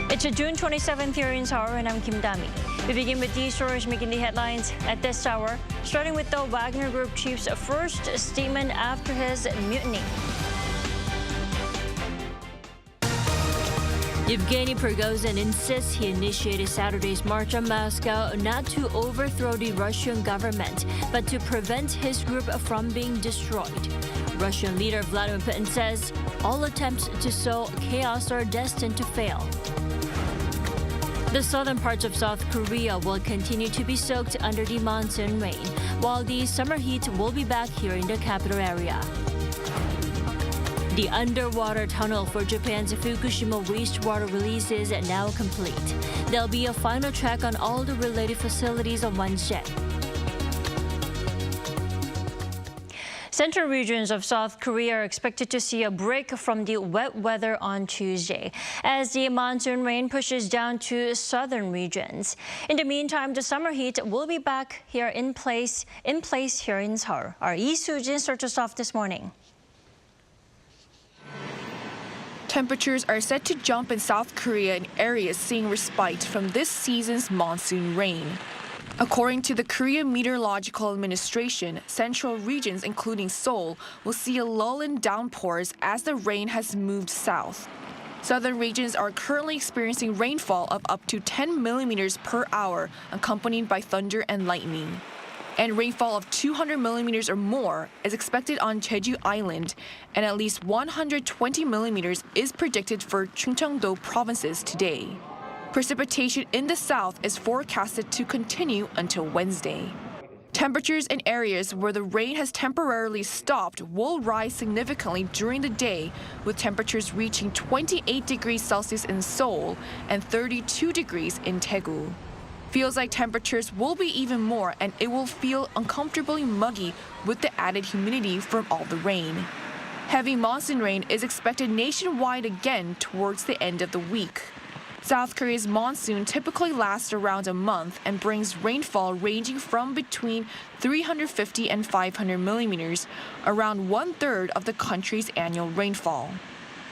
It's a June 27th here in Seoul, and I'm Kim Dami. We begin with these stories making the headlines at this hour, starting with the Wagner Group chief's first statement after his mutiny. Yevgeny Prigozhin insists he initiated Saturday's march on Moscow not to overthrow the Russian government, but to prevent his group from being destroyed. Russian leader Vladimir Putin says all attempts to sow chaos are destined to fail. The southern parts of South Korea will continue to be soaked under the monsoon rain, while the summer heat will be back here in the capital area. The underwater tunnel for Japan's Fukushima wastewater release is now complete. There'll be a final check on all the related facilities on Wednesday. Central regions of South Korea are expected to see a break from the wet weather on Tuesday as the monsoon rain pushes down to southern regions. In the meantime, the summer heat will be back here in place here in Seoul. Our Lee Soo-jin starts us off this morning. Temperatures are set to jump in South Korea in areas seeing respite from this season's monsoon rain. According to the Korean Meteorological Administration, central regions including Seoul will see a lull in downpours as the rain has moved south. Southern regions are currently experiencing rainfall of up to 10 millimeters per hour, accompanied by thunder and lightning. And rainfall of 200 millimeters or more is expected on Jeju Island, and at least 120 millimeters is predicted for Chungcheongdo provinces today. Precipitation in the south is forecasted to continue until Wednesday. Temperatures in areas where the rain has temporarily stopped will rise significantly during the day, with temperatures reaching 28 degrees Celsius in Seoul and 32 degrees in Daegu. Feels like temperatures will be even more, and it will feel uncomfortably muggy with the added humidity from all the rain. Heavy monsoon rain is expected nationwide again towards the end of the week. South Korea's monsoon typically lasts around a month and brings rainfall ranging from between 350 and 500 millimeters, around one-third of the country's annual rainfall.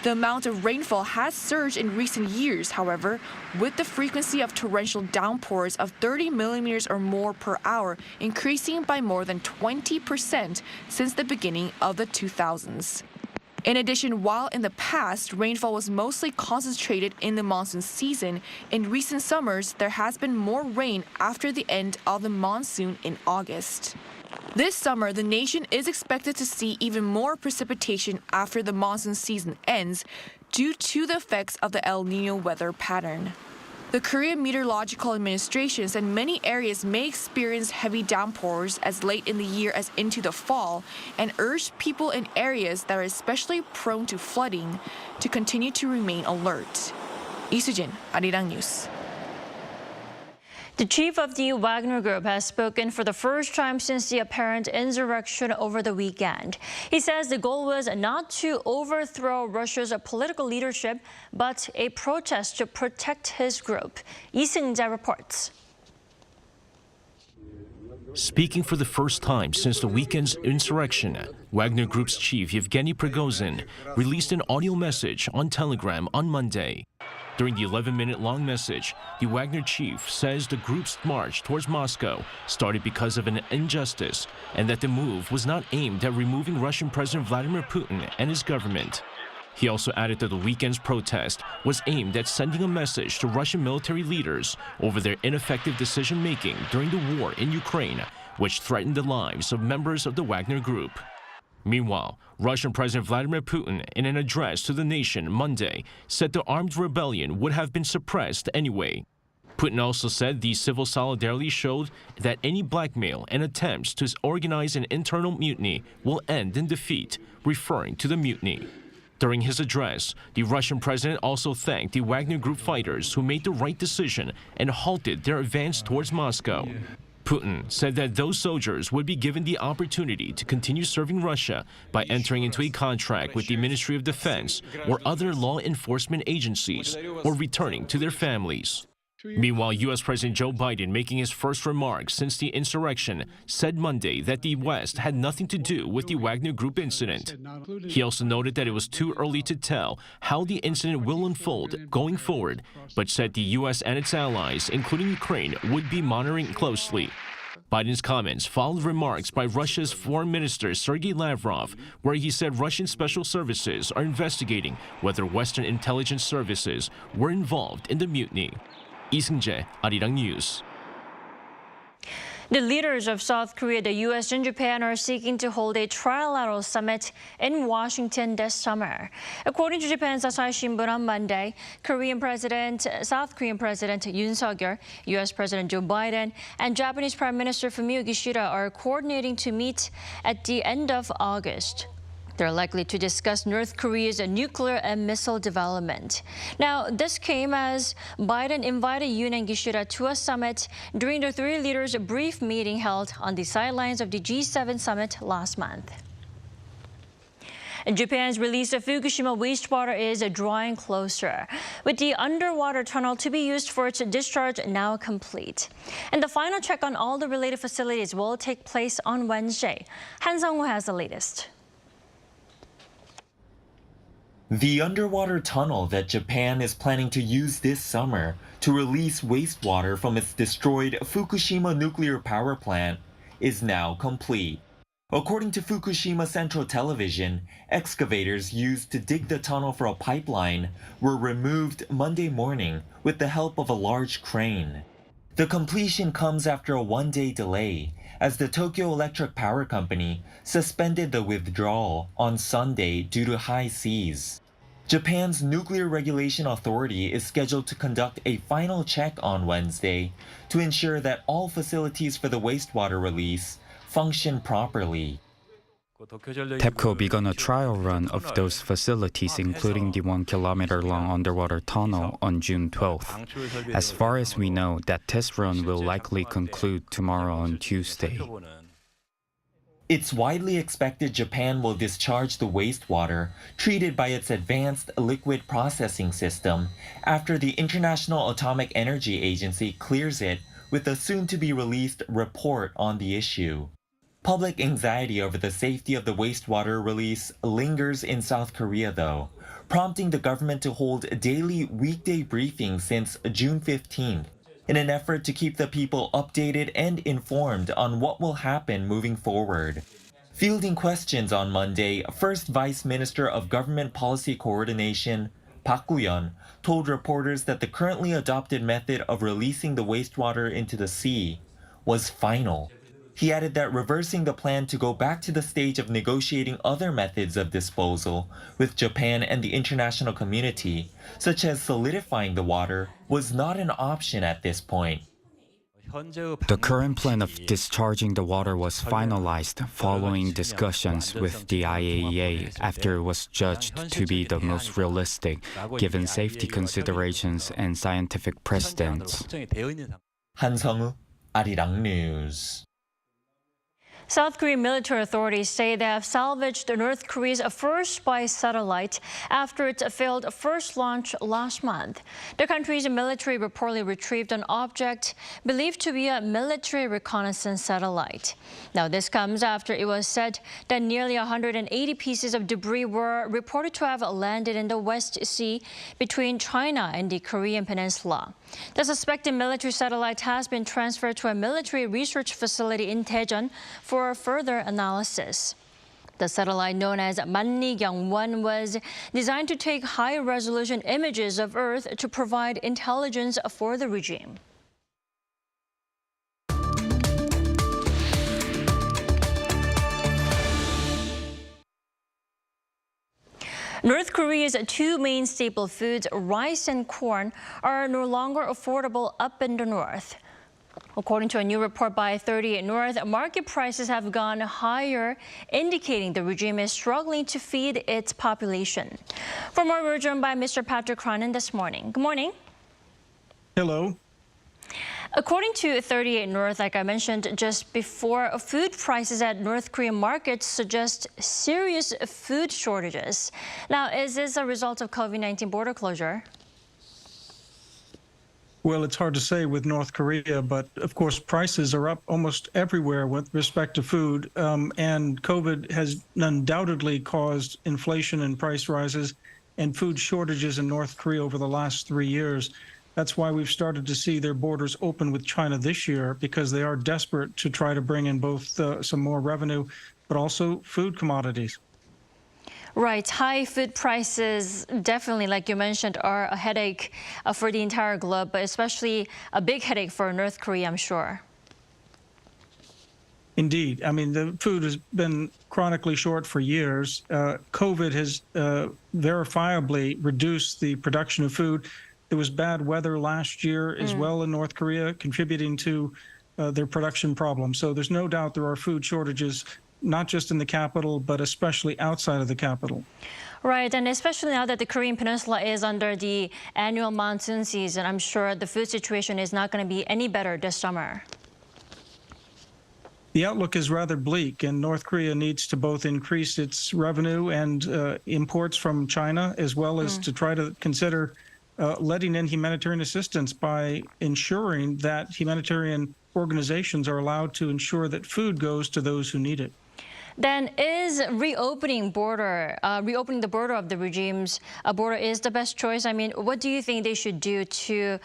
The amount of rainfall has surged in recent years, however, with the frequency of torrential downpours of 30 millimeters or more per hour increasing by more than 20% since the beginning of the 2000s. In addition, while in the past rainfall was mostly concentrated in the monsoon season, in recent summers there has been more rain after the end of the monsoon in August. This summer, the nation is expected to see even more precipitation after the monsoon season ends due to the effects of the El Niño weather pattern. The Korean Meteorological Administration said many areas may experience heavy downpours as late in the year as into the fall, and urged people in areas that are especially prone to flooding to continue to remain alert. Lee Soo-jin, Arirang News. The chief of the Wagner Group has spoken for the first time since the apparent insurrection over the weekend. He says the goal was not to overthrow Russia's political leadership, but a protest to protect his group. Lee Seung-jae reports. Speaking for the first time since the weekend's insurrection, Wagner Group's chief Yevgeny Prigozhin released an audio message on Telegram on Monday. During the 11-minute-long message, the Wagner chief says the group's march towards Moscow started because of an injustice and that the move was not aimed at removing Russian President Vladimir Putin and his government. He also added that the weekend's protest was aimed at sending a message to Russian military leaders over their ineffective decision-making during the war in Ukraine, which threatened the lives of members of the Wagner Group. Meanwhile, Russian President Vladimir Putin, in an address to the nation Monday, said the armed rebellion would have been suppressed anyway. Putin also said the civil solidarity showed that any blackmail and attempts to organize an internal mutiny will end in defeat, referring to the mutiny. During his address, the Russian president also thanked the Wagner Group fighters who made the right decision and halted their advance towards Moscow. Putin said that those soldiers would be given the opportunity to continue serving Russia by entering into a contract with the Ministry of Defense or other law enforcement agencies or returning to their families. Meanwhile, U.S. President Joe Biden, making his first remarks since the insurrection, said Monday that the West had nothing to do with the Wagner Group incident. He also noted that it was too early to tell how the incident will unfold going forward, but said the U.S. and its allies, including Ukraine, would be monitoring closely. Biden's comments followed remarks by Russia's Foreign Minister Sergei Lavrov, where he said Russian special services are investigating whether Western intelligence services were involved in the mutiny. 이승재, Arirang News. The leaders of South Korea, the U.S. and Japan are seeking to hold a trilateral summit in Washington this summer. According to Japan's Asahi Shimbun on Monday, South Korean President Yoon Suk-yeol, U.S. President Joe Biden, and Japanese Prime Minister Fumio Kishida are coordinating to meet at the end of August. They're likely to discuss North Korea's nuclear and missile development. Now, this came as Biden invited Yoon and Kishida to a summit during the three leaders' brief meeting held on the sidelines of the G7 summit last month. Japan's release of Fukushima wastewater is drawing closer, with the underwater tunnel to be used for its discharge now complete. And the final check on all the related facilities will take place on Wednesday. Han Sung-woo has the latest. The underwater tunnel that Japan is planning to use this summer to release wastewater from its destroyed Fukushima nuclear power plant is now complete. According to Fukushima Central Television, excavators used to dig the tunnel for a pipeline were removed Monday morning with the help of a large crane. The completion comes after a one-day delay, as the Tokyo Electric Power Company suspended the withdrawal on Sunday due to high seas. Japan's Nuclear Regulation Authority is scheduled to conduct a final check on Wednesday to ensure that all facilities for the wastewater release function properly. TEPCO began a trial run of those facilities, including the 1 kilometer-long underwater tunnel, on June 12th. As far as we know, that test run will likely conclude tomorrow on Tuesday. It's widely expected Japan will discharge the wastewater treated by its advanced liquid processing system after the International Atomic Energy Agency clears it with a soon-to-be-released report on the issue. Public anxiety over the safety of the wastewater release lingers in South Korea, though, prompting the government to hold daily weekday briefings since June 15th in an effort to keep the people updated and informed on what will happen moving forward. Fielding questions on Monday, First Vice Minister of Government Policy Coordination, Park Gu-yeon, told reporters that the currently adopted method of releasing the wastewater into the sea was final. He added that reversing the plan to go back to the stage of negotiating other methods of disposal with Japan and the international community, such as solidifying the water, was not an option at this point. The current plan of discharging the water was finalized following discussions with the IAEA after it was judged to be the most realistic, given safety considerations and scientific precedents. Han Sung-woo, Arirang News. South Korean military authorities say they have salvaged North Korea's first spy satellite after its failed first launch last month. The country's military reportedly retrieved an object believed to be a military reconnaissance satellite. Now, this comes after it was said that nearly 180 pieces of debris were reported to have landed in the West Sea between China and the Korean Peninsula. The suspected military satellite has been transferred to a military research facility in Daejeon for further analysis. The satellite, known as Mannigyang-1, was designed to take high-resolution images of Earth to provide intelligence for the regime. North Korea's two main staple foods, rice and corn, are no longer affordable up in the north. According to a new report by 38 North, market prices have gone higher, indicating the regime is struggling to feed its population. For more, we're joined by Mr. Patrick Cronin this morning. Good morning. Hello. According to 38 North, like I mentioned just before, food prices at North Korean markets suggest serious food shortages. Now, is this a result of COVID-19 border closure? Well, it's hard to say with North Korea, but of course, prices are up almost everywhere with respect to food. And COVID has undoubtedly caused inflation and price rises and food shortages in North Korea over the last 3 years. That's why we've started to see their borders open with China this year, because they are desperate to try to bring in both some more revenue, but also food commodities. Right. High food prices definitely, like you mentioned, are a headache for the entire globe, but especially a big headache for North Korea, I'm sure. Indeed. I mean, the food has been chronically short for years. COVID has verifiably reduced the production of food. There was bad weather last year as well in North Korea, contributing to their production problems. So there's no doubt there are food shortages, not just in the capital, but especially outside of the capital. Right, and especially now that the Korean Peninsula is under the annual monsoon season, I'm sure the food situation is not going to be any better this summer. The outlook is rather bleak, and North Korea needs to both increase its revenue and imports from China, as well as to try to consider letting in humanitarian assistance by ensuring that humanitarian organizations are allowed to ensure that food goes to those who need it. Then is reopening the border of the regime's border is the best choice? I mean, what do you think they should do to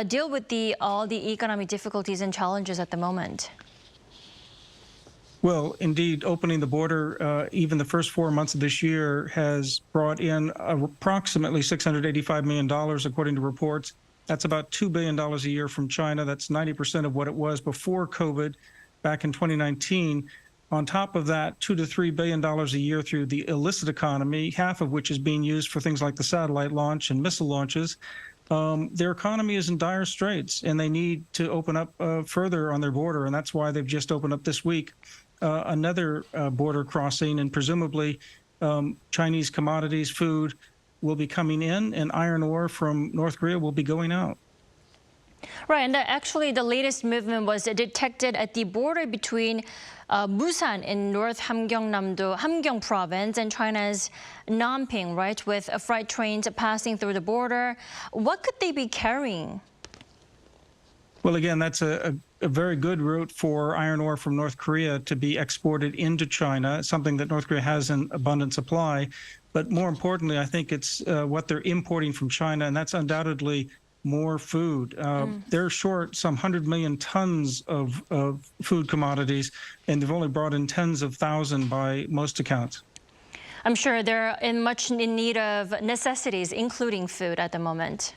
deal with all the economic difficulties and challenges at the moment? Well, indeed, opening the border, even the first 4 months of this year, has brought in approximately $685 million, according to reports. That's about $2 billion a year from China. That's 90% of what it was before COVID back in 2019. On top of that, $2 to $3 billion a year through the illicit economy, half of which is being used for things like the satellite launch and missile launches. Their economy is in dire straits, and they need to open up further on their border, and that's why they've just opened up this week another border crossing, and presumably Chinese commodities, food, will be coming in, and iron ore from North Korea will be going out. Right, and actually the latest movement was detected at the border between Busan in North Hamgyong province and China's Nanping, right, with freight trains passing through the border. What could they be carrying? Well, again, that's a very good route for iron ore from North Korea to be exported into China, something that North Korea has in abundant supply. But more importantly, I think it's what they're importing from China, and that's undoubtedly more food. They're short some 100 million tons of food commodities, and they've only brought in tens of thousands by most accounts. I'm sure they're much in need of necessities, including food at the moment.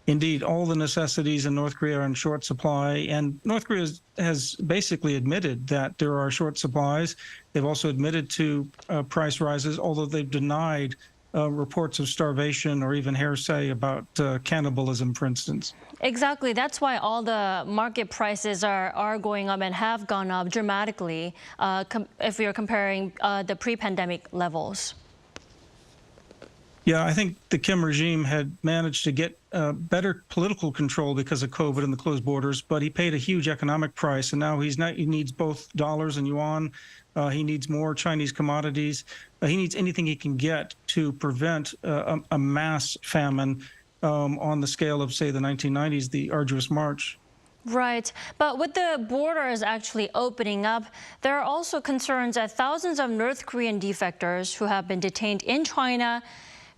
Indeed, all the necessities in North Korea are in short supply, and North Korea has basically admitted that there are short supplies. They've also admitted to price rises, although they've denied reports of starvation or even hearsay about cannibalism, for instance. Exactly. That's why all the market prices are going up and have gone up dramatically if we are comparing the pre-pandemic levels. Yeah, I think the Kim regime had managed to get better political control because of COVID and the closed borders, but he paid a huge economic price, and now he needs both dollars and yuan. He needs more Chinese commodities. He needs anything he can get to prevent a mass famine on the scale of, say, the 1990s, the Arduous March. Right. But with the borders actually opening up, there are also concerns that thousands of North Korean defectors who have been detained in China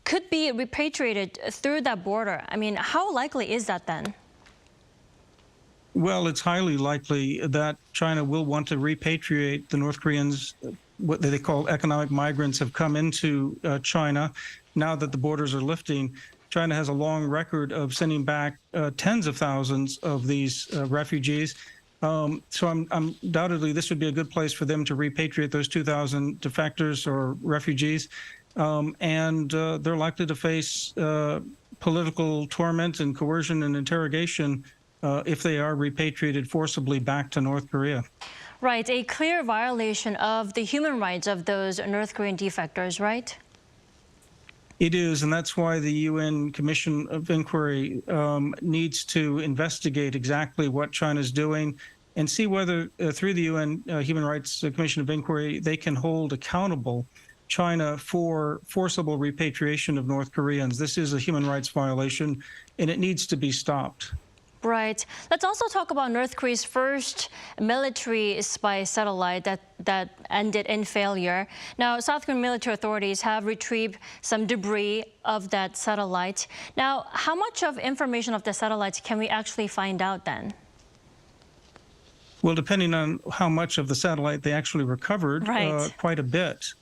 could be repatriated through that border. I mean, how likely is that then? Well, it's highly likely that China will want to repatriate the North Koreans. What they call economic migrants have come into China. Now that the borders are lifting, China has a long record of sending back tens of thousands of these refugees. So undoubtedly, this would be a good place for them to repatriate those 2,000 defectors or refugees. And they're likely to face political torment and coercion and interrogation if they are repatriated forcibly back to North Korea. Right, a clear violation of the human rights of those North Korean defectors, right? It is, and that's why the UN Commission of Inquiry needs to investigate exactly what China's doing and see whether through the UN Human Rights Commission of Inquiry they can hold accountable China for forcible repatriation of North Koreans. This is a human rights violation, and it needs to be stopped. Right. Let's also talk about North Korea's first military spy satellite that ended in failure. Now, South Korean military authorities have retrieved some debris of that satellite. Now, how much of information of the satellite can we actually find out then? Well, depending on how much of the satellite they actually recovered, Right. quite a bit,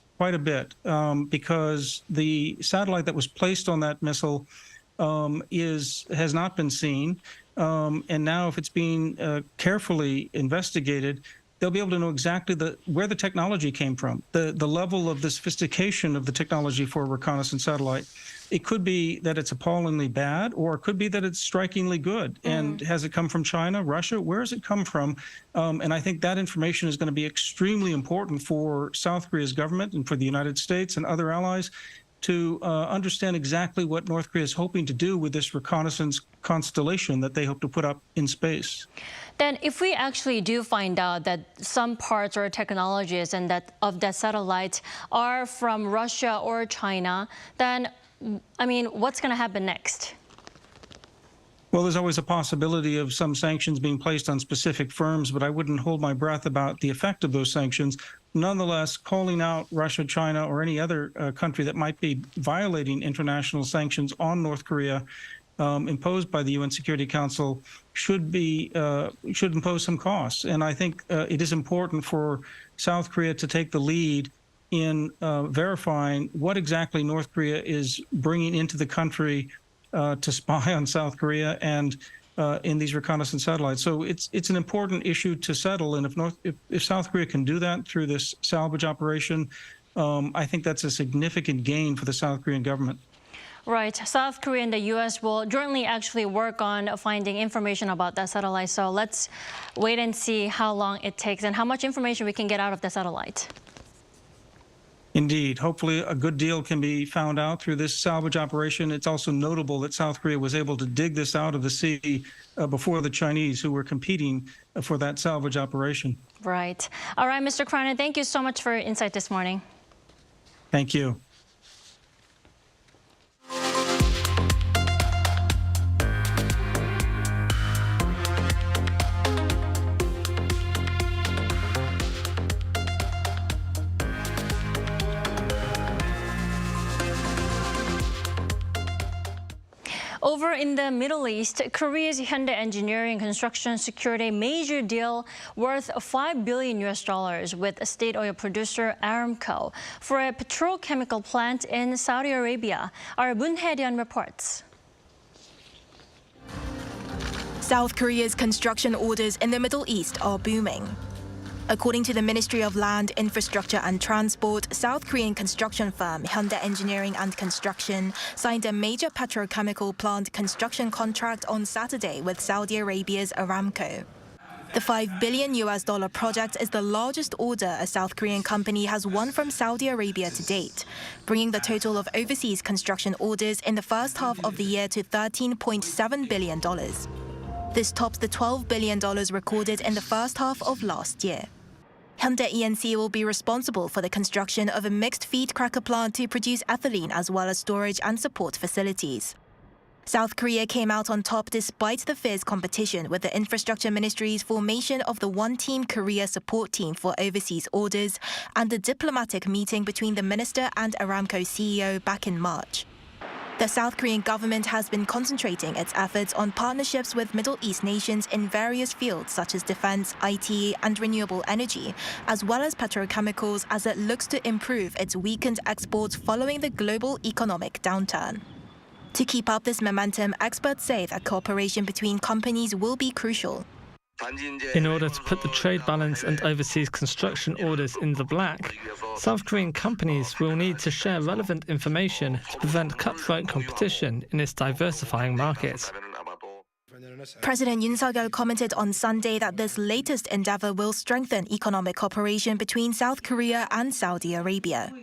because the satellite that was placed on that missile has not been seen. And now if it's being carefully investigated, they'll be able to know exactly where the technology came from, the level of the sophistication of the technology for a reconnaissance satellite. It could be that it's appallingly bad, or it could be that it's strikingly good. And has it come from China, Russia? Where has it come from? And I think that information is going to be extremely important for South Korea's government and for the United States and other allies to understand exactly what North Korea is hoping to do with this reconnaissance constellation that they hope to put up in space. Then if we actually do find out that some parts or technologies and of that satellite are from Russia or China, then, I mean, what's going to happen next? Well, there's always a possibility of some sanctions being placed on specific firms, but I wouldn't hold my breath about the effect of those sanctions. Nonetheless, calling out Russia, China, or any other country that might be violating international sanctions on North Korea imposed by the UN Security Council should impose some costs. And I think it is important for South Korea to take the lead in verifying what exactly North Korea is bringing into the country to spy on South Korea and in these reconnaissance satellites. So it's an important issue to settle. And if South Korea can do that through this salvage operation, I think that's a significant gain for the South Korean government. Right. South Korea and the U.S. will jointly actually work on finding information about that satellite. So let's wait and see how long it takes and how much information we can get out of the satellite. Indeed. Hopefully a good deal can be found out through this salvage operation. It's also notable that South Korea was able to dig this out of the sea before the Chinese, who were competing for that salvage operation. Right. All right, Mr. Cronin, thank you so much for your insight this morning. Thank you. Over in the Middle East, Korea's Hyundai Engineering Construction secured a major deal worth $5 billion with state oil producer Aramco for a petrochemical plant in Saudi Arabia. Our Moon Hae-ryun reports. South Korea's construction orders in the Middle East are booming. According to the Ministry of Land, Infrastructure and Transport, South Korean construction firm Hyundai Engineering and Construction signed a major petrochemical plant construction contract on Saturday with Saudi Arabia's Aramco. The $5 billion project is the largest order a South Korean company has won from Saudi Arabia to date, bringing the total of overseas construction orders in the first half of the year to $13.7 billion. This tops the $12 billion recorded in the first half of last year. Hyundai E&C will be responsible for the construction of a mixed feed cracker plant to produce ethylene as well as storage and support facilities. South Korea came out on top despite the fierce competition with the Infrastructure Ministry's formation of the One-Team Korea Support Team for overseas orders and the diplomatic meeting between the minister and Aramco CEO back in March. The South Korean government has been concentrating its efforts on partnerships with Middle East nations in various fields such as defense, IT, and renewable energy, as well as petrochemicals as it looks to improve its weakened exports following the global economic downturn. To keep up this momentum, experts say that cooperation between companies will be crucial. In order to put the trade balance and overseas construction orders in the black, South Korean companies will need to share relevant information to prevent cutthroat competition in its diversifying market. President Yoon Suk-yeol commented on Sunday that this latest endeavor will strengthen economic cooperation between South Korea and Saudi Arabia.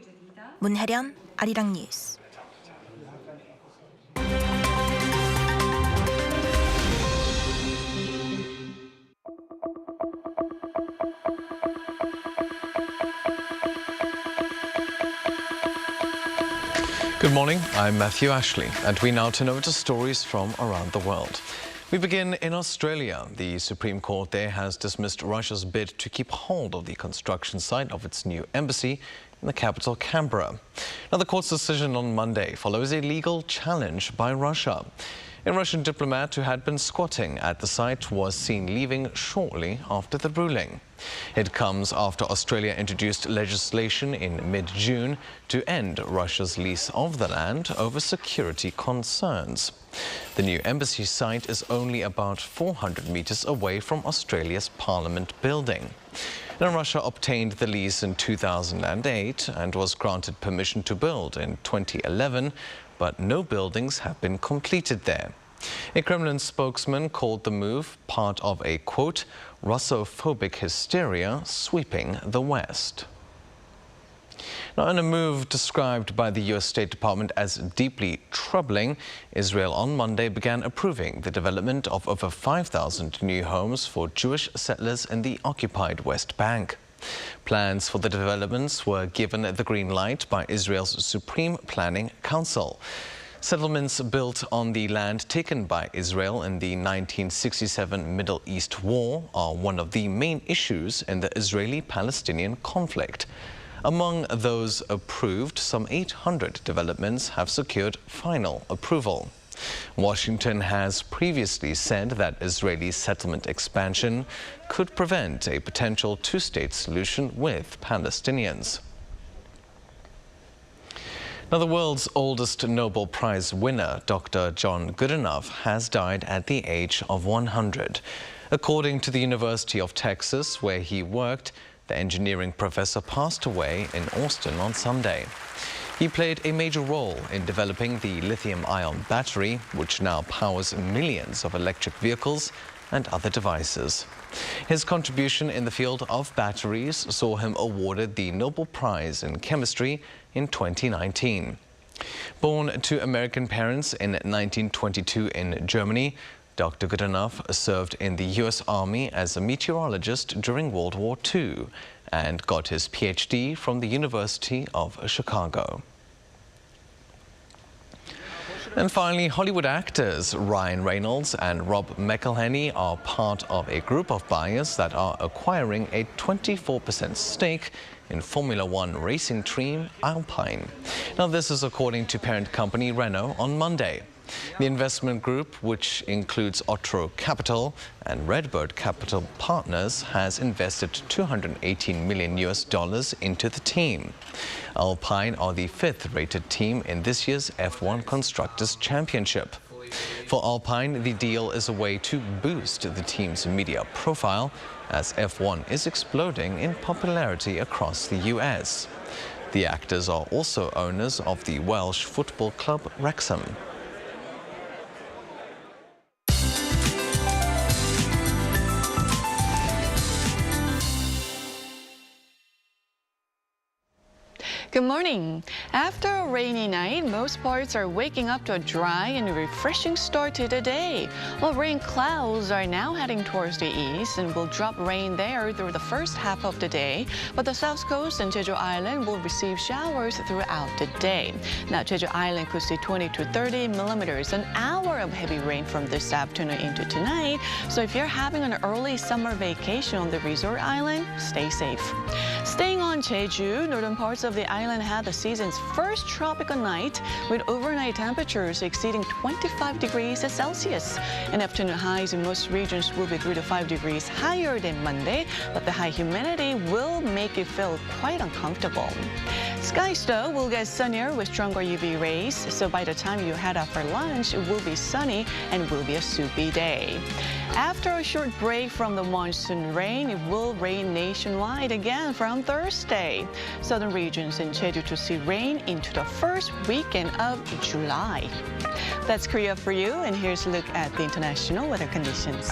Moon Hae-ryun, Arirang News. Good morning, I'm Matthew Ashley, and we now turn over to stories from around the world. We begin in Australia. The Supreme Court there has dismissed Russia's bid to keep hold of the construction site of its new embassy in the capital, Canberra. Now, the court's decision on Monday follows a legal challenge by Russia. A Russian diplomat who had been squatting at the site was seen leaving shortly after the ruling. It comes after Australia introduced legislation in mid-June to end Russia's lease of the land over security concerns. The new embassy site is only about 400 meters away from Australia's Parliament building. Now, Russia obtained the lease in 2008 and was granted permission to build in 2011, but no buildings have been completed there. A Kremlin spokesman called the move part of a, quote, Russophobic hysteria sweeping the West. Now, in a move described by the U.S. State Department as deeply troubling, Israel on Monday began approving the development of over 5,000 new homes for Jewish settlers in the occupied West Bank. Plans for the developments were given the green light by Israel's Supreme Planning Council. Settlements built on the land taken by Israel in the 1967 Middle East War are one of the main issues in the Israeli-Palestinian conflict. Among those approved, some 800 developments have secured final approval. Washington has previously said that Israeli settlement expansion could prevent a potential two-state solution with Palestinians. Now, the world's oldest Nobel Prize winner, Dr. John Goodenough, has died at the age of 100. According to the University of Texas, where he worked, the engineering professor passed away in Austin on Sunday. He played a major role in developing the lithium-ion battery, which now powers millions of electric vehicles and other devices. His contribution in the field of batteries saw him awarded the Nobel Prize in Chemistry in 2019. Born to American parents in 1922 in Germany, Dr. Goodenough served in the U.S. Army as a meteorologist during World War II and got his PhD from the University of Chicago. And finally, Hollywood actors Reynolds and Rob McElhenney are part of a group of buyers that are acquiring a 24% stake in Formula One racing team Alpine. Now, this is according to parent company Renault on Monday. The investment group, which includes Otro Capital and Redbird Capital Partners, has invested $218 million into the team. Alpine are the fifth-rated team in this year's F1 Constructors' Championship. For Alpine, the deal is a way to boost the team's media profile, as F1 is exploding in popularity across the US. The actors are also owners of the Welsh football club Wrexham. Good morning. After a rainy night, most parts are waking up to a dry and refreshing start to the day. Well, rain clouds are now heading towards the east and will drop rain there through the first half of the day. But the south coast and Jeju Island will receive showers throughout the day. Now, Jeju Island could see 20 to 30 millimeters an hour of heavy rain from this afternoon into tonight. So if you're having an early summer vacation on the resort island, stay safe. Staying on Jeju, northern parts of the island had the season's first tropical night with overnight temperatures exceeding 25 degrees Celsius. And afternoon highs in most regions will be 3 to 5 degrees higher than Monday, but the high humidity will make it feel quite uncomfortable. Skies, though, will get sunnier with stronger UV rays, so by the time you head out for lunch, it will be sunny and will be a soupy day. After a short break from the monsoon rain, it will rain nationwide again from Thursday. Southern regions in Jeju to see rain into the first weekend of July. That's Korea for you, and here's a look at the international weather conditions.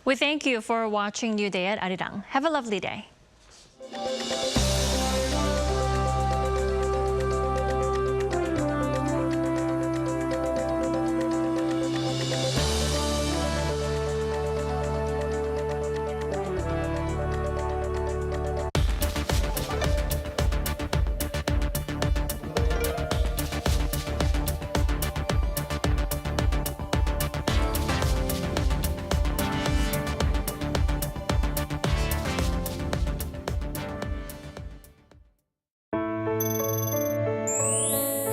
We thank you for watching New Day at Arirang. Have a lovely day.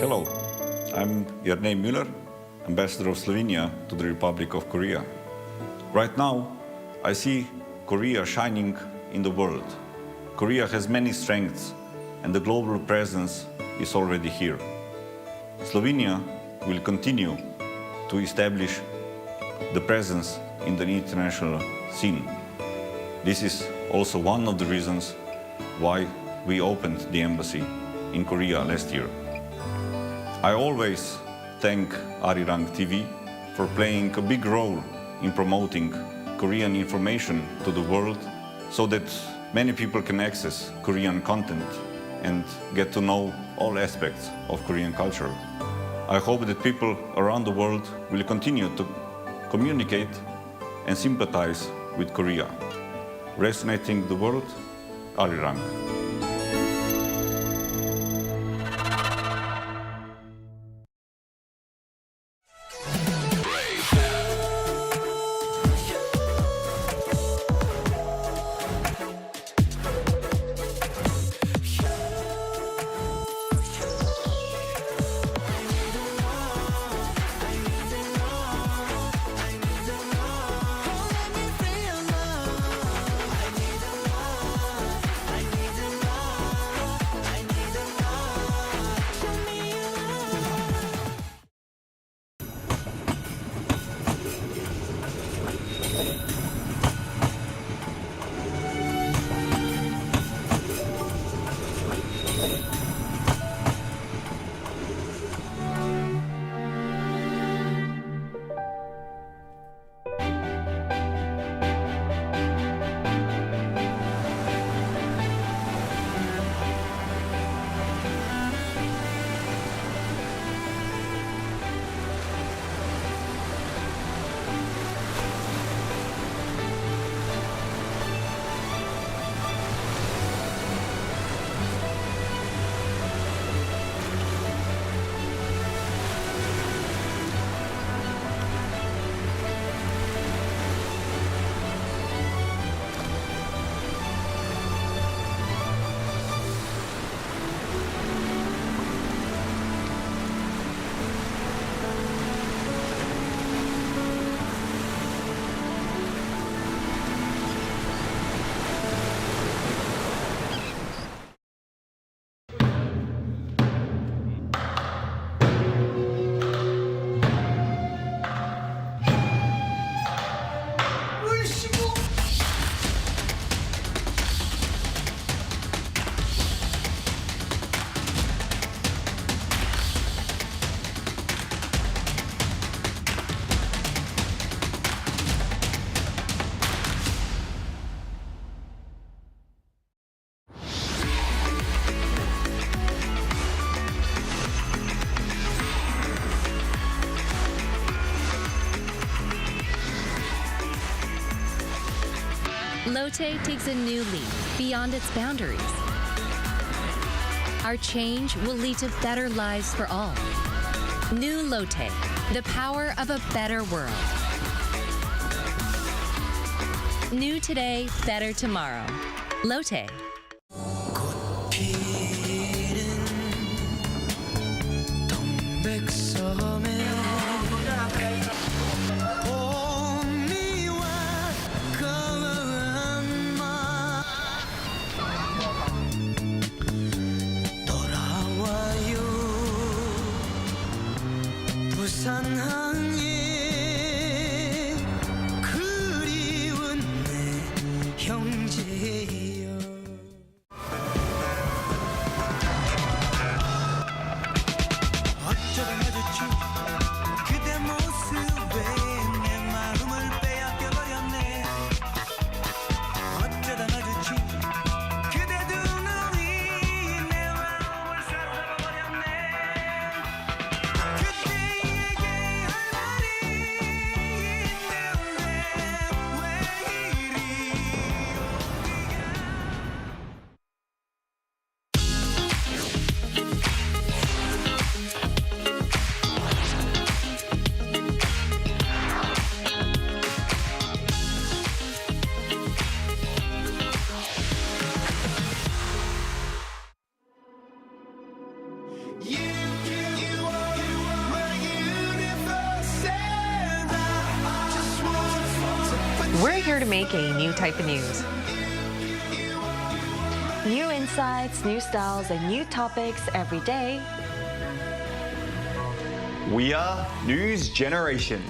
Hello, I'm Jernej Müller, Ambassador of Slovenia to the Republic of Korea. Right now, I see Korea shining in the world. Korea has many strengths and the global presence is already here. Slovenia will continue to establish the presence in the international scene. This is also one of the reasons why we opened the embassy in Korea last year. I always thank Arirang TV for playing a big role in promoting Korean information to the world so that many people can access Korean content and get to know all aspects of Korean culture. I hope that people around the world will continue to communicate and sympathize with Korea. Resonating the world, Arirang. Lotte takes a new leap beyond its boundaries. Our change will lead to better lives for all. New Lotte, the power of a better world. New today, better tomorrow. Lotte. here to make a new type of news. New insights, new styles, and new topics every day. We are News Generation.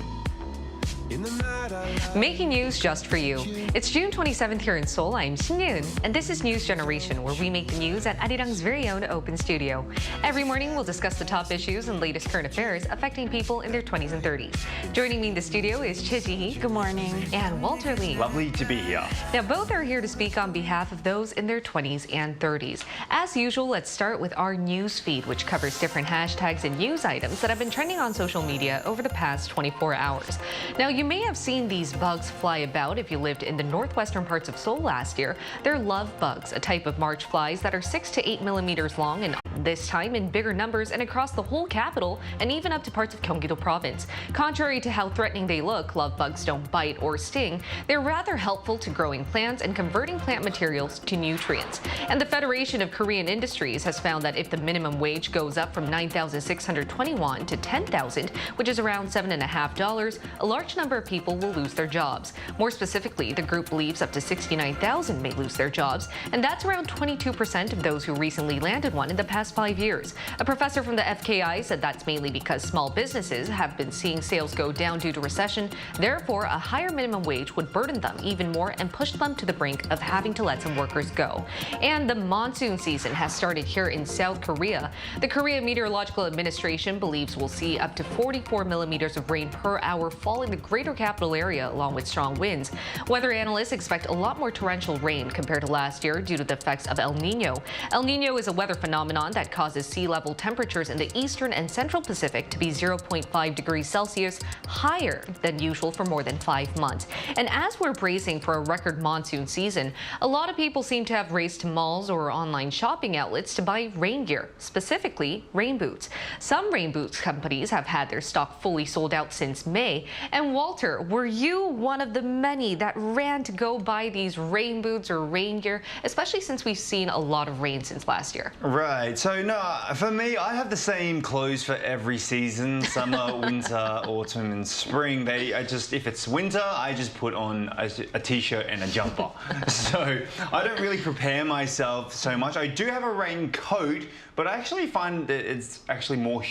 Making news just for you. It's June 27th here in Seoul. I'm Shin-Yoon, and this is News Generation, where we make the news at Arirang's very own open studio. Every morning, we'll discuss the top issues and latest current affairs affecting people in their 20s and 30s. Joining me in the studio is Ji-hee. Good morning. And Walter Lee. Lovely to be here. Now, both are here to speak on behalf of those in their 20s and 30s. As usual, let's start with our news feed, which covers different hashtags and news items that have been trending on social media over the past 24 hours. Now, you may have seen these bugs fly about if you lived in the northwestern parts of Seoul last year. They're love bugs, a type of March flies that are 6 to 8 millimeters long, and this time in bigger numbers and across the whole capital and even up to parts of Gyeonggi-do province. Contrary to how threatening they look, love bugs don't bite or sting. They're rather helpful to growing plants and converting plant materials to nutrients. And the Federation of Korean Industries has found that if the minimum wage goes up from 9,620 won to 10,000, which is around $7.50, a large number of people will lose their jobs. More specifically, the group believes up to 69,000 may lose their jobs, and that's around 22% of those who recently landed one in the past 5 years. A professor from the FKI said that's mainly because small businesses have been seeing sales go down due to recession. Therefore, a higher minimum wage would burden them even more and push them to the brink of having to let some workers go. And the monsoon season has started here in South Korea. The Korea Meteorological Administration believes we'll see up to 44 millimeters of rain per hour fall in the greater capital area, along with strong winds. Weather analysts expect a lot more torrential rain compared to last year due to the effects of El Nino. El Nino is a weather phenomenon that causes sea level temperatures in the eastern and central Pacific to be 0.5 degrees Celsius higher than usual for more than 5 months. And as we're bracing for a record monsoon season, a lot of people seem to have raced to malls or online shopping outlets to buy rain gear, specifically rain boots. Some rain boots companies have had their stock fully sold out since May. And Walter, were you one of the many that ran to go buy these rain boots or rain gear, especially since we've seen a lot of rain since last year? Right, so no, for me, I have the same clothes for every season: summer, winter, autumn, and spring. If it's winter, I just put on a t-shirt and a jumper. So I don't really prepare myself so much. I do have a raincoat, but I actually find that it's actually more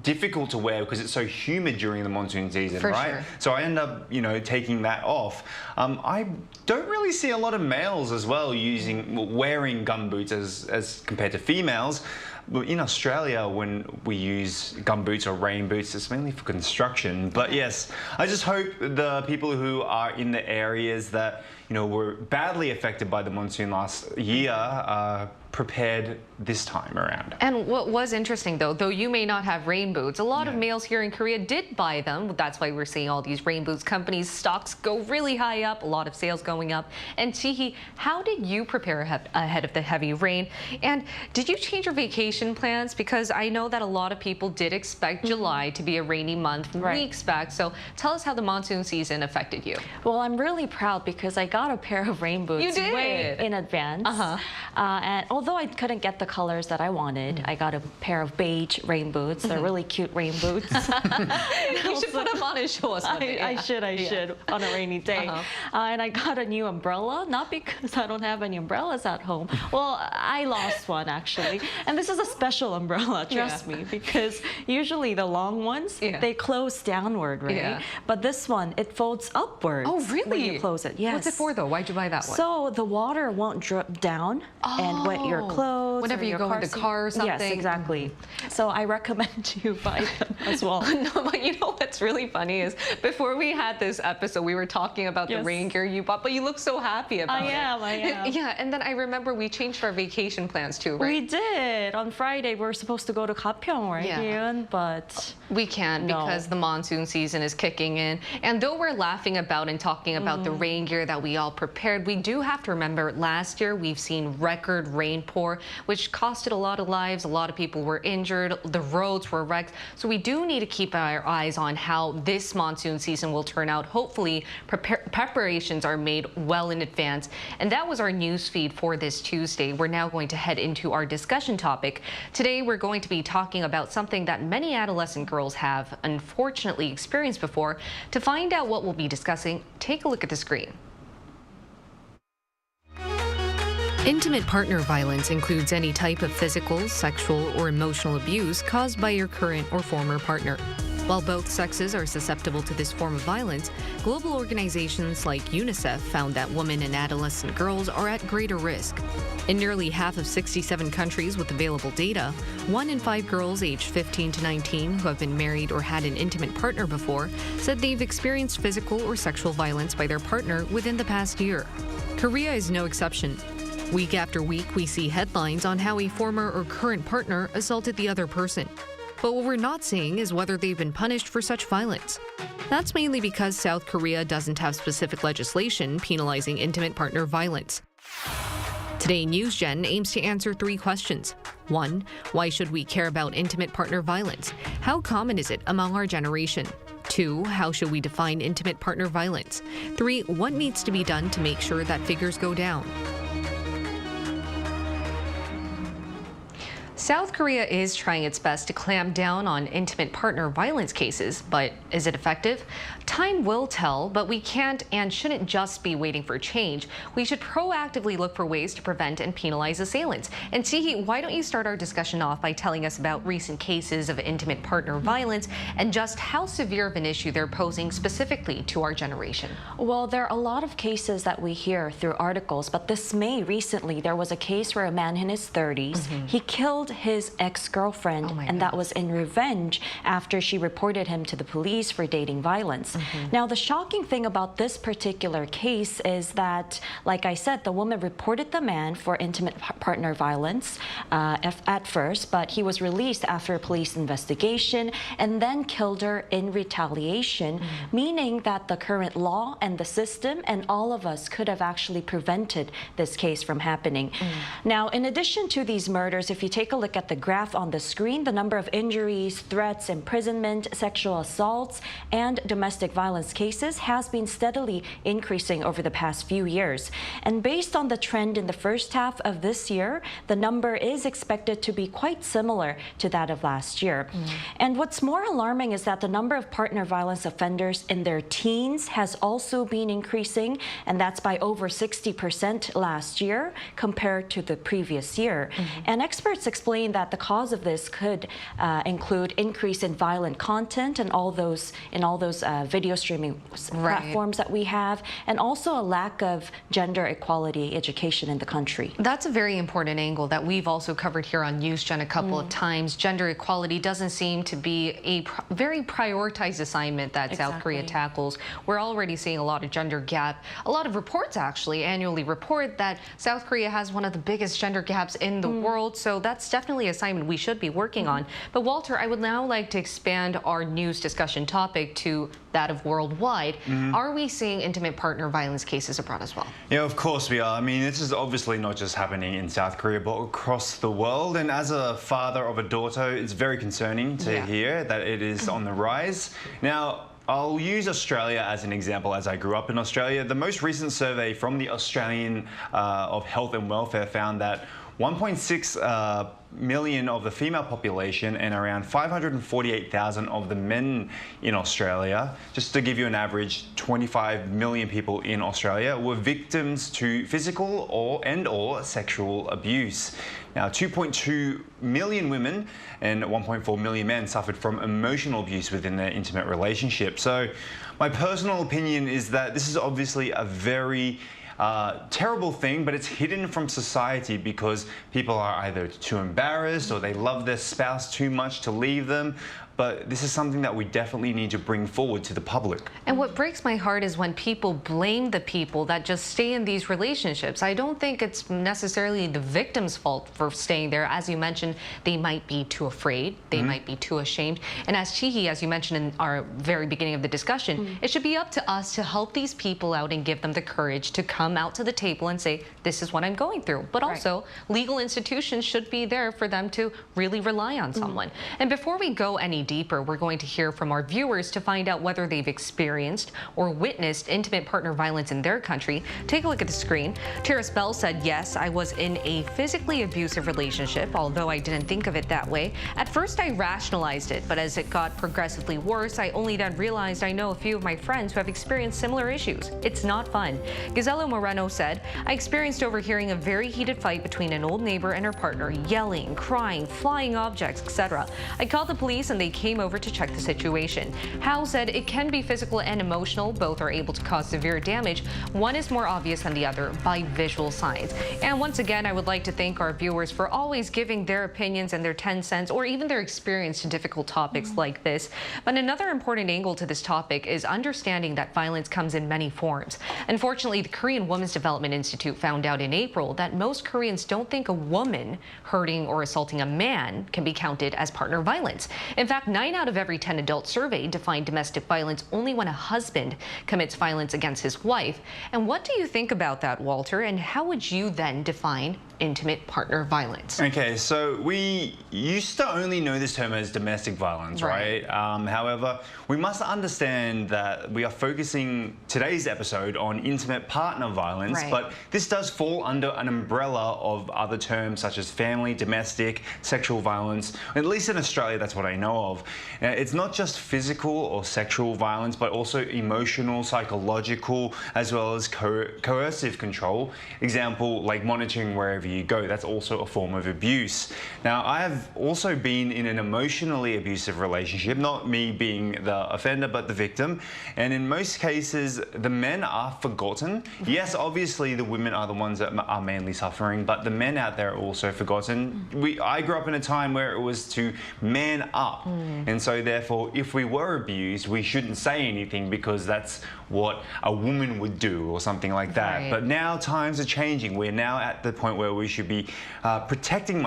difficult to wear because it's so humid during the monsoon season, right? Sure. So I end up, taking that off. I don't really see a lot of males as well wearing gumboots as compared to females. But in Australia, when we use gumboots or rain boots, it's mainly for construction. But yes, I just hope the people who are in the areas that were badly affected by the monsoon last year are prepared this time around. And what was interesting, though you may not have rain boots, a lot of males here in Korea did buy them. That's why we're seeing all these rain boots companies' stocks go really high up, a lot of sales going up. And Ji-hee, how did you prepare ahead of the heavy rain? And did you change your vacation plans? Because I know that a lot of people did expect July to be a rainy month weeks back. So tell us how the monsoon season affected you. Well, I'm really proud because I got a pair of rain boots way in advance. And although I couldn't get the colors that I wanted, I got a pair of beige rain boots. They're really cute rain boots. You should put them on and show us. I should on a rainy day. And I got a new umbrella, not because I don't have any umbrellas at home. Well, I lost one actually. And this is a special umbrella, trust me, because usually the long ones, they close downward, right? Yeah. But this one, it folds upward. Oh, really? When you close it, yes. What's it for, though? Why'd you buy that one? So the water won't drip down and wet your clothes. Whenever you go in the car or something. Yes, exactly. So I recommend you buy them as well. No, but you know what's really funny is before we had this episode, we were talking about the rain gear you bought, but you look so happy about it. I am. Yeah, and then I remember we changed our vacation plans too, right? We did. On Friday, we're supposed to go to Gapyeong, right, Yoon? But we can't because the monsoon season is kicking in. And though we're laughing about and talking about the rain gear that we all prepared, we do have to remember last year we've seen record rain pour, which costed a lot of lives. A lot of people were injured. The roads were wrecked. So we do need to keep our eyes on how this monsoon season will turn out. Hopefully, preparations are made well in advance. And that was our news feed for this Tuesday. We're now going to head into our discussion topic. Today, we're going to be talking about something that many adolescent girls have unfortunately experienced before. To find out what we'll be discussing, take a look at the screen. Intimate partner violence includes any type of physical, sexual, or emotional abuse caused by your current or former partner. While both sexes are susceptible to this form of violence, global organizations like UNICEF found that women and adolescent girls are at greater risk. In nearly half of 67 countries with available data, 1 in 5 girls aged 15 to 19 who have been married or had an intimate partner before said they've experienced physical or sexual violence by their partner within the past year. Korea is no exception. Week after week, we see headlines on how a former or current partner assaulted the other person. But what we're not seeing is whether they've been punished for such violence. That's mainly because South Korea doesn't have specific legislation penalizing intimate partner violence. Today, NewsGen aims to answer 3 questions. 1. Why should we care about intimate partner violence? How common is it among our generation? 2. How should we define intimate partner violence? 3. What needs to be done to make sure that figures go down? South Korea is trying its best to clamp down on intimate partner violence cases, but is it effective? Time will tell, but we can't and shouldn't just be waiting for change. We should proactively look for ways to prevent and penalize assailants. And Sihi, why don't you start our discussion off by telling us about recent cases of intimate partner violence and just how severe of an issue they're posing specifically to our generation? Well, there are a lot of cases that we hear through articles, but this May recently there was a case where a man in his 30s, he killed his ex-girlfriend, and that was in revenge after she reported him to the police for dating violence. Now, the shocking thing about this particular case is that, like I said, the woman reported the man for intimate partner violence at first, but he was released after a police investigation and then killed her in retaliation, meaning that the current law and the system and all of us could have actually prevented this case from happening. Now, in addition to these murders, if you take a look at the graph on the screen, the number of injuries, threats, imprisonment, sexual assaults, and domestic violence cases has been steadily increasing over the past few years. And based on the trend in the first half of this year, the number is expected to be quite similar to that of last year. And what's more alarming is that the number of partner violence offenders in their teens has also been increasing, and that's by over 60% last year compared to the previous year. And experts explain that the cause of this could include increase in violent content and all those video streaming platforms that we have, and also a lack of gender equality education in the country. That's a very important angle that we've also covered here on NewsGen a couple of times. Gender equality doesn't seem to be a very prioritized assignment that South Korea tackles. We're already seeing a lot of gender gap. A lot of reports actually annually report that South Korea has one of the biggest gender gaps in the world, so that's definitely an assignment we should be working on. But Walter, I would now like to expand our news discussion topic to that of worldwide. Are we seeing intimate partner violence cases abroad as well? Yeah, of course we are. I mean, this is obviously not just happening in South Korea, but across the world. And as a father of a daughter, it's very concerning to hear that it is on the rise. Now, I'll use Australia as an example, as I grew up in Australia. The most recent survey from the Australian of Health and Welfare found that 1.6 million of the female population and around 548,000 of the men in Australia, just to give you an average, 25 million people in Australia were victims to physical or sexual abuse. Now, 2.2 million women and 1.4 million men suffered from emotional abuse within their intimate relationship. So my personal opinion is that this is obviously a very terrible thing, but it's hidden from society because people are either too embarrassed or they love their spouse too much to leave them. But this is something that we definitely need to bring forward to the public. And what breaks my heart is when people blame the people that just stay in these relationships. I don't think it's necessarily the victim's fault for staying there. As you mentioned, they might be too afraid. They might be too ashamed. And as Chihi, as you mentioned in our very beginning of the discussion, it should be up to us to help these people out and give them the courage to come out to the table and say, this is what I'm going through. But also, legal institutions should be there for them to really rely on someone. And before we go any deeper. We're going to hear from our viewers to find out whether they've experienced or witnessed intimate partner violence in their country. Take a look at the screen. Tiris Bell said, yes, I was in a physically abusive relationship, although I didn't think of it that way. At first, I rationalized it, but as it got progressively worse, I only then realized I know a few of my friends who have experienced similar issues. It's not fun. Gazelle Moreno said, I experienced overhearing a very heated fight between an old neighbor and her partner, yelling, crying, flying objects, etc. I called the police and they came over to check the situation. Hal said it can be physical and emotional. Both are able to cause severe damage. One is more obvious than the other by visual signs. And once again, I would like to thank our viewers for always giving their opinions and their 10 cents or even their experience to difficult topics like this. But another important angle to this topic is understanding that violence comes in many forms. Unfortunately, the Korean Women's Development Institute found out in April that most Koreans don't think a woman hurting or assaulting a man can be counted as partner violence. In fact, 9 out of every 10 adults surveyed define domestic violence only when a husband commits violence against his wife. And what do you think about that, Walter? And how would you then define intimate partner violence? Okay, so we used to only know this term as domestic violence, right? However, we must understand that we are focusing today's episode on intimate partner violence, but this does fall under an umbrella of other terms such as family, domestic, sexual violence. At least in Australia, that's what I know of. It's not just physical or sexual violence, but also emotional, psychological, as well as coercive control. Example, like monitoring wherever you go. That's also a form of abuse. Now, I have also been in an emotionally abusive relationship, not me being the offender, but the victim. And in most cases, the men are forgotten. Yes, obviously, the women are the ones that are mainly suffering, but the men out there are also forgotten. I grew up in a time where it was to man up. And so therefore, if we were abused, we shouldn't say anything because that's what a woman would do or something like that. But now times are changing. We're now at the point where we should be protecting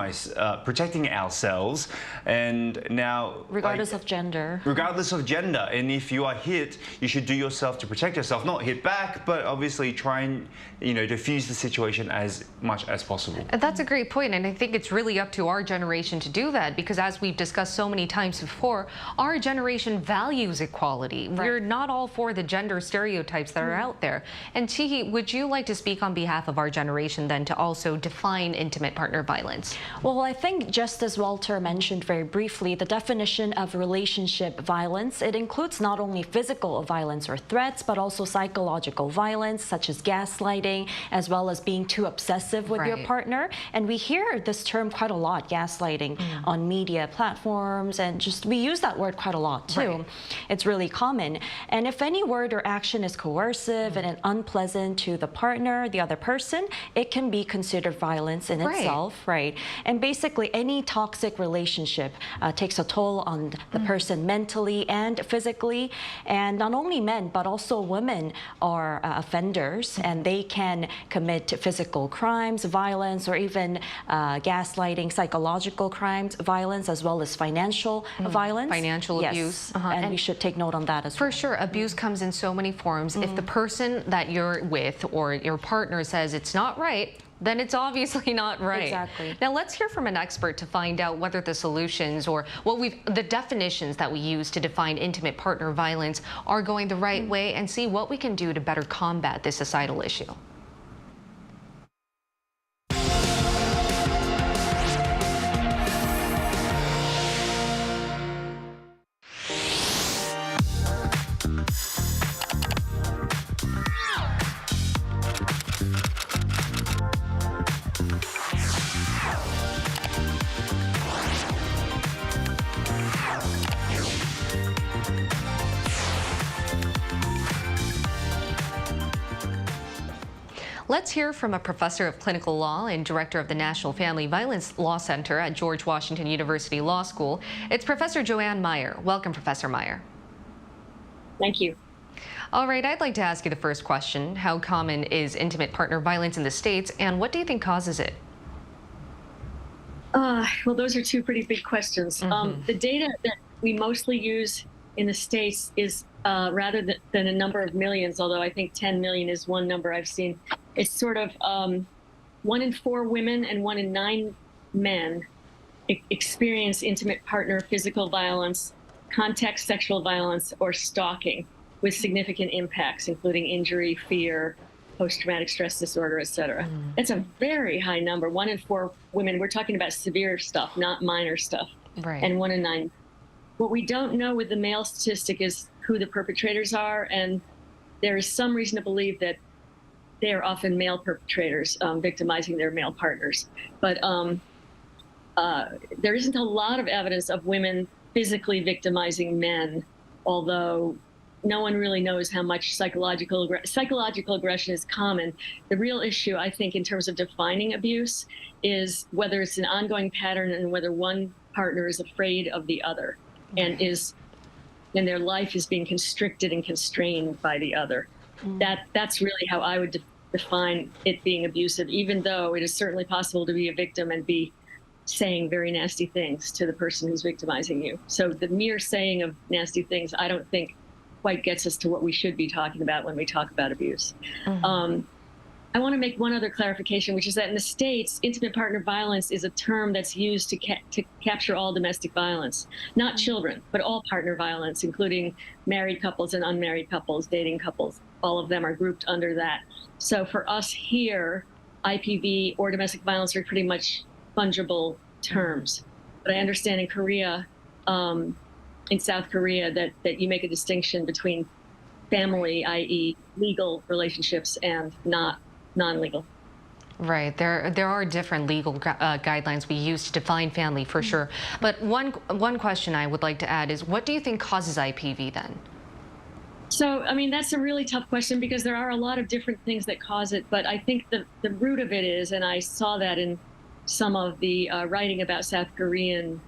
ourselves. And now, regardless of gender. Regardless of gender. And if you are hit, you should do yourself to protect yourself. Not hit back, but obviously try and, diffuse the situation as much as possible. That's a great point, and I think it's really up to our generation to do that because as we've discussed so many times before, our generation values equality. We're not all for the gender stereotypes that are out there. And Chihi, would you like to speak on behalf of our generation then to also define intimate partner violence? Well, I think just as Walter mentioned very briefly, the definition of relationship violence, it includes not only physical violence or threats, but also psychological violence, such as gaslighting, as well as being too obsessive with your partner. And we hear this term quite a lot, gaslighting, on media platforms, and we use that word quite a lot too. It's really common. And if any word or action is coercive and unpleasant to the partner, the other person, it can be considered violence in itself, And basically, any toxic relationship takes a toll on the person mentally and physically. And not only men, but also women are offenders, and they can commit physical crimes, violence, or even gaslighting, psychological crimes, violence, as well as financial violence. Financial abuse. And we should take note on that as well. For sure, abuse comes in so many forms. If the person that you're with or your partner says it's not right, then it's obviously not right. Exactly. Now let's hear from an expert to find out whether the solutions or the definitions that we use to define intimate partner violence are going the right way and see what we can do to better combat this societal issue. Let's hear from a professor of clinical law and director of the National Family Violence Law Center at George Washington University Law School. It's Professor Joanne Meyer. Welcome, Professor Meyer. Thank you. All right, I'd like to ask you the first question. How common is intimate partner violence in the States, and what do you think causes it? Well, those are two pretty big questions. The data that we mostly use in the States is rather than a number of millions, although I think 10 million is one number I've seen. It's sort of 1 in 4 women and 1 in 9 men experience intimate partner physical violence context sexual violence or stalking with significant impacts, including injury, fear, post-traumatic stress disorder, et cetera. That's a very high number. 1 in 4 women, we're talking about severe stuff, not minor stuff. Right. And 1 in 9. What we don't know with the male statistic is who the perpetrators are, and there is some reason to believe that they are often male perpetrators victimizing their male partners. But there isn't a lot of evidence of women physically victimizing men, although no one really knows how much psychological aggression is common. The real issue, I think, in terms of defining abuse is whether it's an ongoing pattern and whether one partner is afraid of the other and their life is being constricted and constrained by the other. That's really how I would define it being abusive, even though it is certainly possible to be a victim and be saying very nasty things to the person who's victimizing you. So the mere saying of nasty things, I don't think quite gets us to what we should be talking about when we talk about abuse. I want to make one other clarification, which is that in the States, intimate partner violence is a term that's used to capture all domestic violence, not children, but all partner violence, including married couples and unmarried couples, dating couples. All of them are grouped under that. So for us here, IPV or domestic violence are pretty much fungible terms. But I understand in Korea, in South Korea, that you make a distinction between family, i.e. legal relationships, and not non-legal. Right. There are different legal guidelines we use to define family, for sure. But one question I would like to add is, what do you think causes IPV then? So, I mean, that's a really tough question because there are a lot of different things that cause it. But I think the root of it is, and I saw that in some of the writing about South Korean,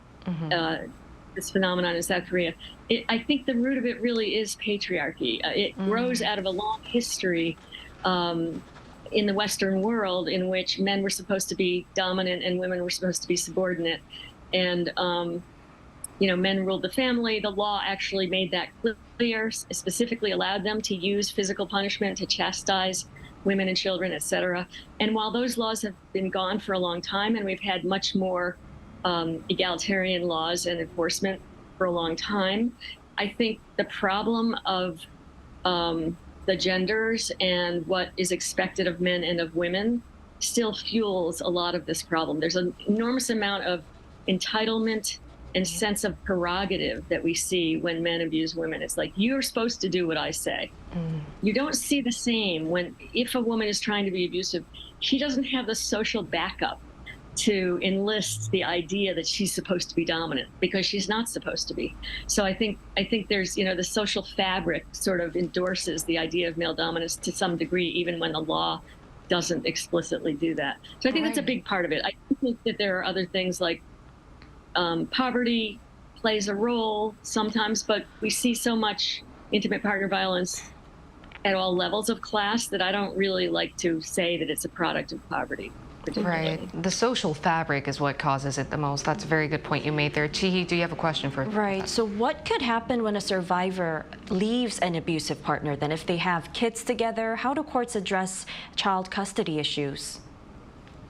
this phenomenon in South Korea. I think the root of it really is patriarchy. It grows out of a long history in the Western world in which men were supposed to be dominant and women were supposed to be subordinate. And, men ruled the family. The law actually made that clear, specifically allowed them to use physical punishment to chastise women and children, et cetera. And while those laws have been gone for a long time and we've had much more egalitarian laws and enforcement for a long time, I think the problem of the genders and what is expected of men and of women still fuels a lot of this problem. There's an enormous amount of entitlement and sense of prerogative that we see when men abuse women. It's like, you're supposed to do what I say. You don't see the same if a woman is trying to be abusive, she doesn't have the social backup to enlist the idea that she's supposed to be dominant, because she's not supposed to be. So I think there's, the social fabric sort of endorses the idea of male dominance to some degree, even when the law doesn't explicitly do that. So I think that's a big part of it. I think that there are other things like poverty plays a role sometimes, but we see so much intimate partner violence at all levels of class that I don't really like to say that it's a product of poverty. Right. The social fabric is what causes it the most. That's a very good point you made there. Chihi, do you have a question for Right. So what could happen when a survivor leaves an abusive partner then? If they have kids together, how do courts address child custody issues?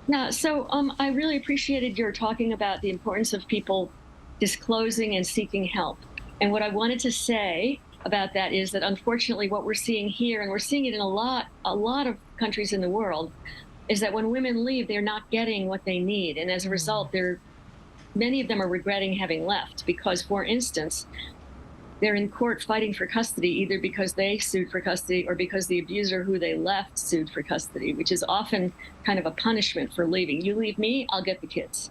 Yeah, so I really appreciated your talking about the importance of people disclosing and seeking help. And what I wanted to say about that is that unfortunately what we're seeing here, and we're seeing it in a lot of countries in the world, is that when women leave, they're not getting what they need. And as a result, many of them are regretting having left because, for instance, they're in court fighting for custody, either because they sued for custody or because the abuser who they left sued for custody, which is often kind of a punishment for leaving. You leave me, I'll get the kids.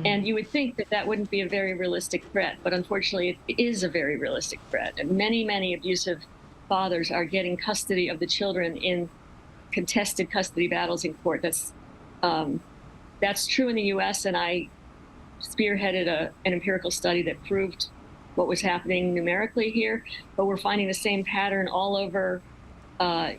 And you would think that that wouldn't be a very realistic threat, but unfortunately it is a very realistic threat. And many, many abusive fathers are getting custody of the children in contested custody battles in court. That's true in the U.S., and I spearheaded an empirical study that proved what was happening numerically here, but we're finding the same pattern all over.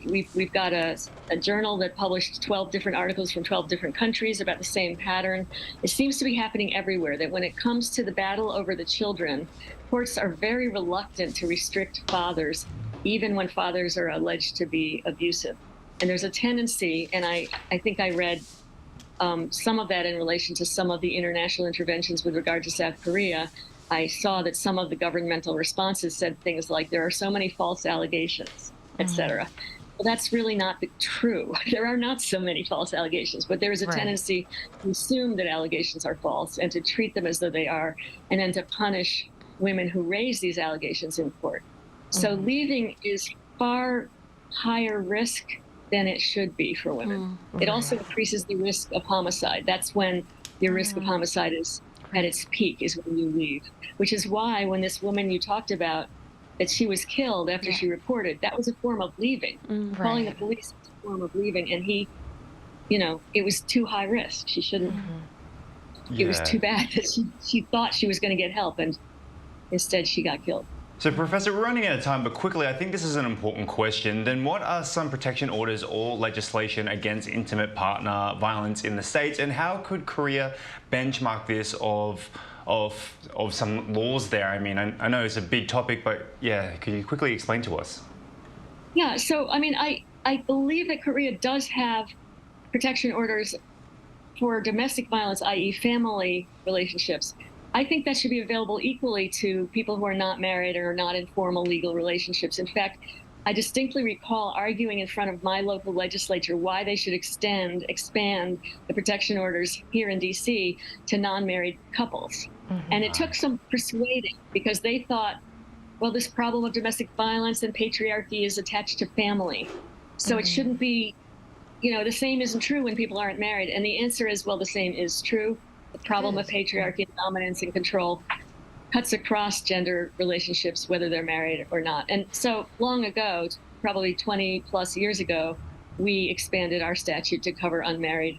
We've got a journal that published 12 different articles from 12 different countries about the same pattern. It seems to be happening everywhere, that when it comes to the battle over the children, courts are very reluctant to restrict fathers, even when fathers are alleged to be abusive. And there's a tendency, and I think I read some of that in relation to some of the international interventions with regard to South Korea, I saw that some of the governmental responses said things like, there are so many false allegations, etc. Well, that's really not true. There are not so many false allegations, but there is a tendency to assume that allegations are false and to treat them as though they are, and then to punish women who raise these allegations in court. So leaving is far higher risk than it should be for women. It also increases the risk of homicide. That's when the risk of homicide is at its peak, is when you leave, which is why when this woman you talked about, that she was killed after she reported, that was a form of leaving. Calling the police was a form of leaving, and he, it was too high risk. She shouldn't, it was too bad that she thought she was going to get help, and instead she got killed. So, Professor, we're running out of time, but quickly, I think this is an important question. Then what are some protection orders or legislation against intimate partner violence in the States, and how could Korea benchmark this of some laws there? I mean, I know it's a big topic, but yeah, could you quickly explain to us? Yeah, so, I mean, I believe that Korea does have protection orders for domestic violence, i.e. family relationships. I think that should be available equally to people who are not married or not in formal legal relationships. In fact, I distinctly recall arguing in front of my local legislature why they should expand the protection orders here in DC to non-married couples. And it took some persuading, because they thought, well, this problem of domestic violence and patriarchy is attached to family. So it shouldn't be, the same isn't true when people aren't married. And the answer is, well, the same is true. The problem of patriarchy, dominance, and control cuts across gender relationships, whether they're married or not. And so long ago, probably 20 plus years ago, we expanded our statute to cover unmarried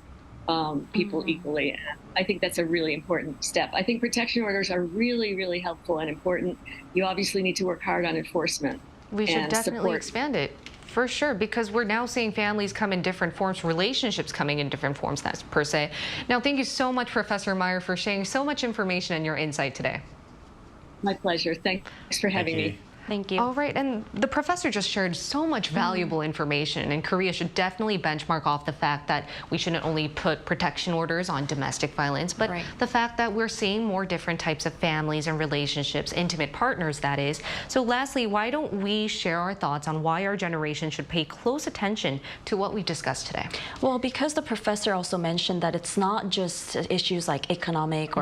people equally. I think that's a really important step. I think protection orders are really, really helpful and important. You obviously need to work hard on enforcement. We should definitely expand it. For sure, because we're now seeing families come in different forms, relationships coming in different forms, that's per se. Now, thank you so much, Professor Meyer, for sharing so much information and your insight today. My pleasure. Thanks for having me. Thank you. All right, and the professor just shared so much valuable information, and Korea should definitely benchmark off the fact that we shouldn't only put protection orders on domestic violence, but the fact that we're seeing more different types of families and relationships, intimate partners, that is. So lastly, why don't we share our thoughts on why our generation should pay close attention to what we discussed today? Well, because the professor also mentioned that it's not just issues like economic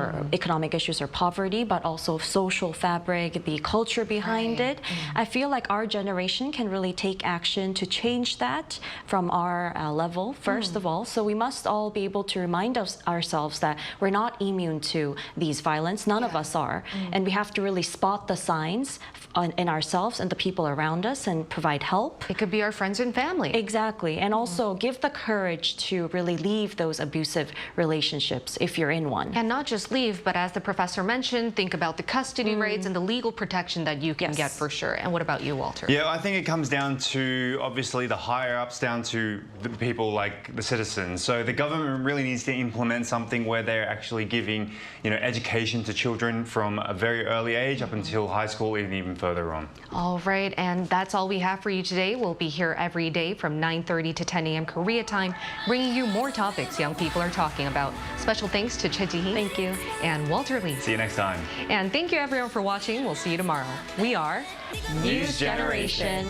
issues or poverty, but also social fabric, the culture behind it. I feel like our generation can really take action to change that from our level, first of all. So we must all be able to remind ourselves that we're not immune to these violence. None of us are. And we have to really spot the signs in ourselves and the people around us and provide help. It could be our friends and family. Exactly. And also give the courage to really leave those abusive relationships if you're in one. And not just leave, but as the professor mentioned, think about the custody rates and the legal protection that you can get for sure. And what about you, Walter? Yeah, I think it comes down to, obviously, the higher-ups down to the people like the citizens. So the government really needs to implement something where they're actually giving, education to children from a very early age up until high school and even further on. All right, and that's all we have for you today. We'll be here every day from 9:30 to 10 a.m. Korea time, bringing you more topics young people are talking about. Special thanks to Choi Ji-hee. Thank you. And Walter Lee. See you next time. And thank you everyone for watching. We'll see you tomorrow. We are News Generation.